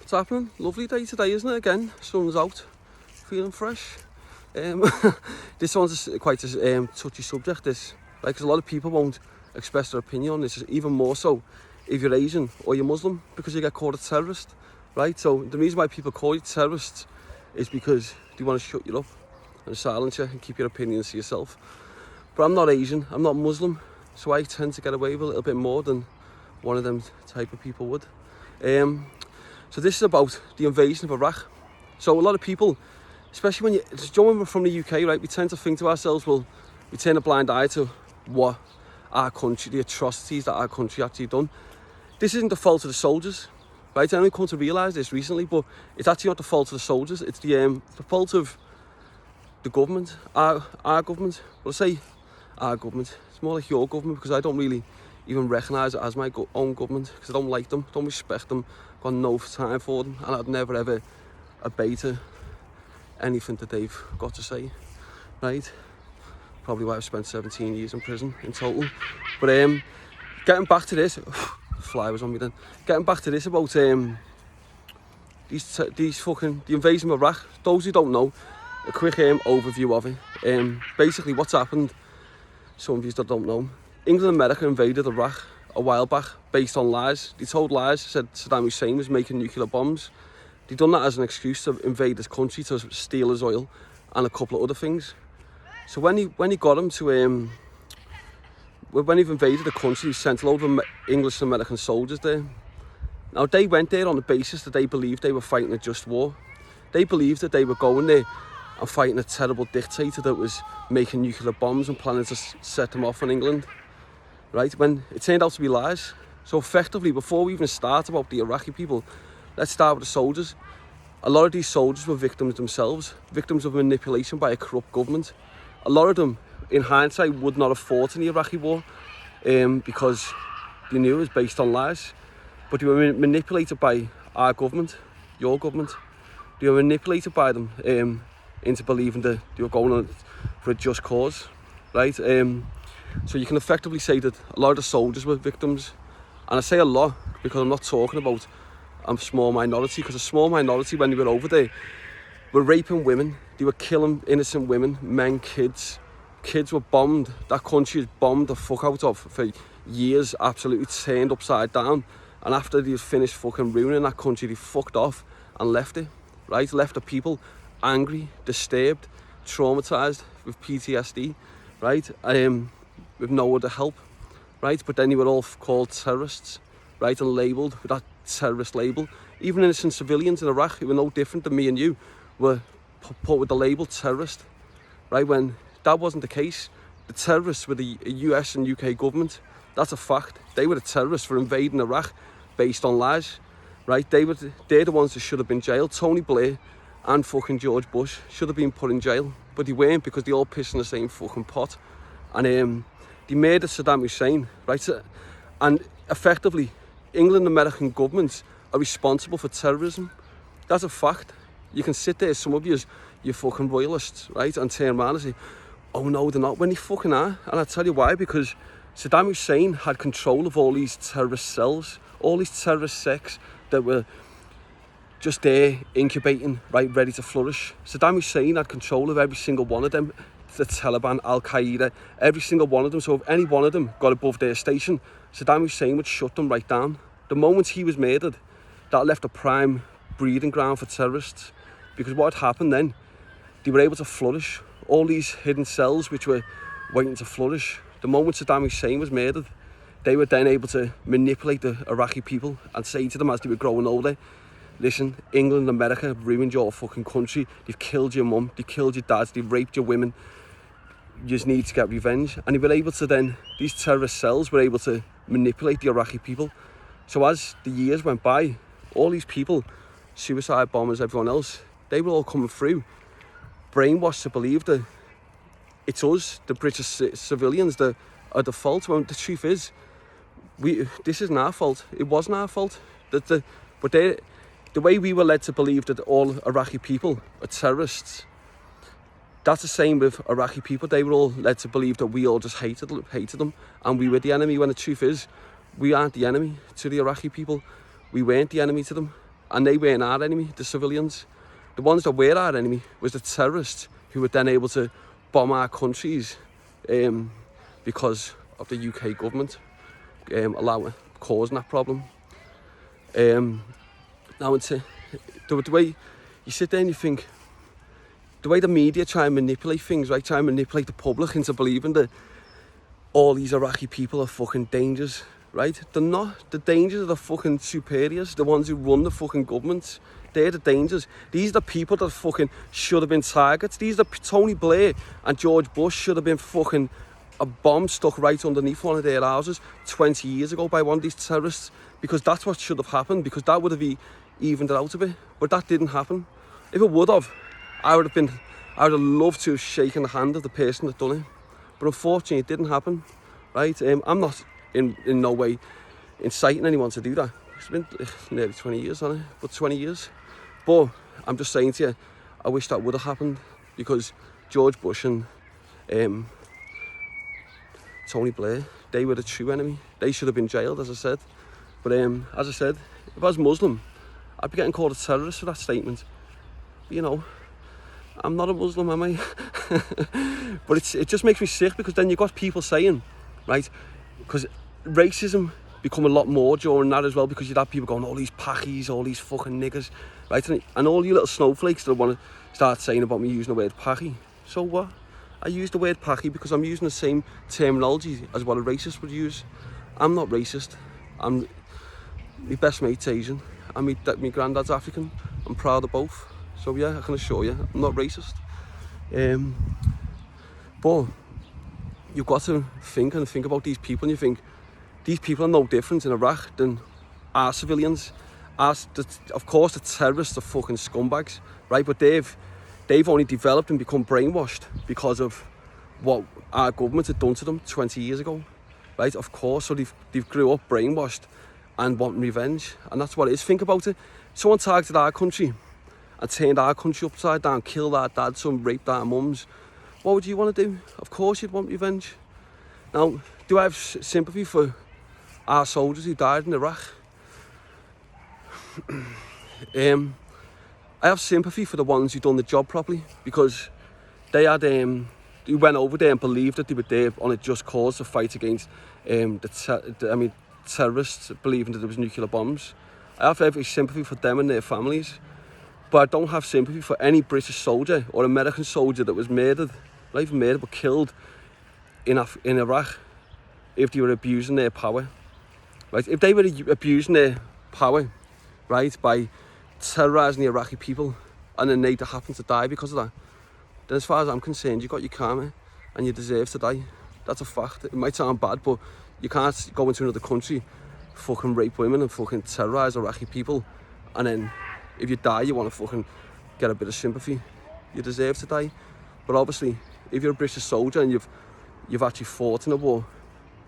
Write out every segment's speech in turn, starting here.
What's happening? Lovely day today, isn't it? Again, sun's out, feeling fresh. This one's quite a touchy subject, this. Like, 'cause a lot of people won't express their opinion on this, even more so if you're Asian or you're Muslim, because you get called a terrorist, right? So the reason why people call you terrorists is because they want to shut you up and silence you and keep your opinions to yourself. But I'm not Asian, I'm not Muslim, so I tend to get away with a little bit more than one of them type of people would. So this is about the invasion of Iraq. So a lot of people, especially when we're from the UK, right, we tend to think to ourselves, well, we turn a blind eye to what our country, the atrocities that our country actually done. This isn't the fault of the soldiers, right? I only come to realise this recently, but it's actually not the fault of the soldiers. It's the fault of the government, our government. Well, I say our government. It's more like your government, because I don't really even recognise it as my own government, because I don't like them, don't respect them, got no time for them, and I'd never ever obey to anything that they've got to say, right? Probably why I've spent 17 years in prison in total. But getting back to this, the fly was on me then. Getting back to this about these fucking, the invasion of Iraq. Those who don't know, a quick overview of it. Basically what's happened, some of you that don't know, England and America invaded Iraq a while back based on lies. They told lies, said Saddam Hussein was making nuclear bombs. They done that as an excuse to invade his country, to steal his oil and a couple of other things. So when he got him to when he invaded the country, he sent a load of English and American soldiers there. Now they went there on the basis that they believed they were fighting a just war. They believed that they were going there and fighting a terrible dictator that was making nuclear bombs and planning to set them off on England, right? When it turned out to be lies. So effectively, before we even start about the Iraqi people, let's start with the soldiers. A lot of these soldiers were victims themselves, victims of manipulation by a corrupt government. A lot of them, in hindsight, would not have fought in the Iraqi war because they knew it was based on lies. But they were manipulated by our government, your government. They were manipulated by them into believing that they were going on for a just cause, right? So you can effectively say that a lot of the soldiers were victims. And I say a lot because I'm not talking about a small minority, because a small minority, when they were over there, were raping women. They were killing innocent women, men, kids. Kids were bombed. That country was bombed the fuck out of for years, absolutely turned upside down. And after they finished fucking ruining that country, they fucked off and left it, right? Left the people angry, disturbed, traumatised, with PTSD, right? With no other help, right? But then they were all called terrorists, right? And labelled with that terrorist label. Even innocent civilians in Iraq, who were no different than me and you, were put with the label terrorist, right? When that wasn't the case. The terrorists were the US and UK government. That's a fact. They were the terrorists for invading Iraq based on lies, right? They're the ones that should have been jailed. Tony Blair and fucking George Bush should have been put in jail, but they weren't, because they all pissed in the same fucking pot. And they murdered Saddam Hussein, right? And effectively, England and American governments are responsible for terrorism. That's a fact. You can sit there, some of you fucking royalists, right, and turn around and say, oh no, they're not, when they fucking are. And I'll tell you why, because Saddam Hussein had control of all these terrorist cells, all these terrorist sects that were just there incubating, right, ready to flourish. Saddam Hussein had control of every single one of them, the Taliban, Al-Qaeda, every single one of them. So if any one of them got above their station, Saddam Hussein would shut them right down. The moment he was murdered, that left a prime breeding ground for terrorists, because what had happened then, they were able to flourish. All these hidden cells which were waiting to flourish, the moment Saddam Hussein was murdered, they were then able to manipulate the Iraqi people and say to them as they were growing older, listen, England and America have ruined your fucking country, they've killed your mum, they've killed your dads, they've raped your women, you just need to get revenge. And they were able to then, these terrorist cells were able to manipulate the Iraqi people. So as the years went by, all these people, suicide bombers, everyone else, they were all coming through, brainwashed to believe that it's us, the British civilians, that are the fault, when the truth is, this isn't our fault. It wasn't our fault. But the way we were led to believe that all Iraqi people are terrorists, that's the same with Iraqi people. They were all led to believe that we all just hated them, and we were the enemy, when the truth is, we aren't the enemy to the Iraqi people. We weren't the enemy to them. And they weren't our enemy, the civilians. The ones that were our enemy was the terrorists who were then able to bomb our countries because of the UK government causing that problem. Now, the way you sit there and you think, the way the media try and manipulate things, right? Try and manipulate the public into believing that all these Iraqi people are fucking dangerous, right? They're not. The dangers are the fucking superiors, the ones who run the fucking governments. They're the dangers. These are the people that fucking should have been targets. These are Tony Blair and George Bush should have been fucking a bomb stuck right underneath one of their houses 20 years ago by one of these terrorists, because that's what should have happened, because that would have evened it out a bit. But that didn't happen. If it would have, I would have loved to have shaken the hand of the person that done it. But unfortunately, it didn't happen, right? I'm not in no way inciting anyone to do that. It's been nearly 20 years, hasn't it? But 20 years. But I'm just saying to you, I wish that would have happened, because George Bush and Tony Blair, they were the true enemy. They should have been jailed, as I said. But as I said, if I was Muslim, I'd be getting called a terrorist for that statement. But, you know, I'm not a Muslim, am I? But it just makes me sick, because then you've got people saying, right, because racism become a lot more during that as well, because you'd have people going, all these Pakis, all these fucking niggers, right? And all you little snowflakes that want to start saying about me using the word Paki. So what? I use the word Paki because I'm using the same terminology as what a racist would use. I'm not racist. My best mate's Asian, and my granddad's African. I'm proud of both. So yeah, I can assure you, I'm not racist. But you've got to think about these people, and you think, these people are no different in Iraq than our civilians. Of course, the terrorists are fucking scumbags, right? But they've only developed and become brainwashed because of what our government had done to them 20 years ago, right? Of course, so they've grew up brainwashed and wanting revenge, and that's what it is. Think about it. Someone targeted our country and turned our country upside down, killed our dads, some raped our mums. What would you want to do? Of course you'd want revenge. Now, do I have sympathy for our soldiers who died in Iraq? I have sympathy for the ones who done the job properly, because they went over there and believed that they were there on a just cause to fight against terrorists believing that there was nuclear bombs. I have every sympathy for them and their families, but I don't have sympathy for any British soldier or American soldier that was murdered, not even murdered, but killed in Iraq, if they were abusing their power. Right? If they were abusing their power, right, by terrorising the Iraqi people, and then they happen to die because of that, then as far as I'm concerned, you got your karma and you deserve to die. That's a fact. It might sound bad, but you can't go into another country, fucking rape women and fucking terrorise Iraqi people, and then if you die, you want to fucking get a bit of sympathy. You deserve to die. But obviously, if you're a British soldier and you've actually fought in a war,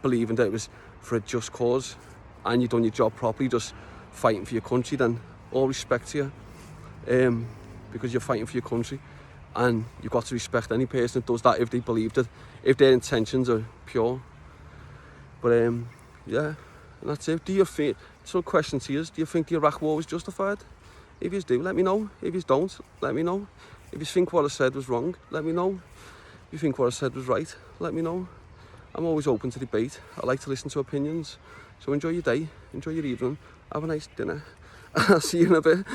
believing that it was for a just cause, and you've done your job properly, just fighting for your country, then all respect to you, because you're fighting for your country, and you've got to respect any person that does that if they believed it, if their intentions are pure. But yeah, and that's it. Do you think, some question to you, do you think the Iraq war was justified? If you do, let me know. If you don't, let me know. If you think what I said was wrong, let me know. If you think what I said was right, let me know. I'm always open to debate. I like to listen to opinions. So enjoy your day, enjoy your evening, have a nice dinner. I'll see you in a bit.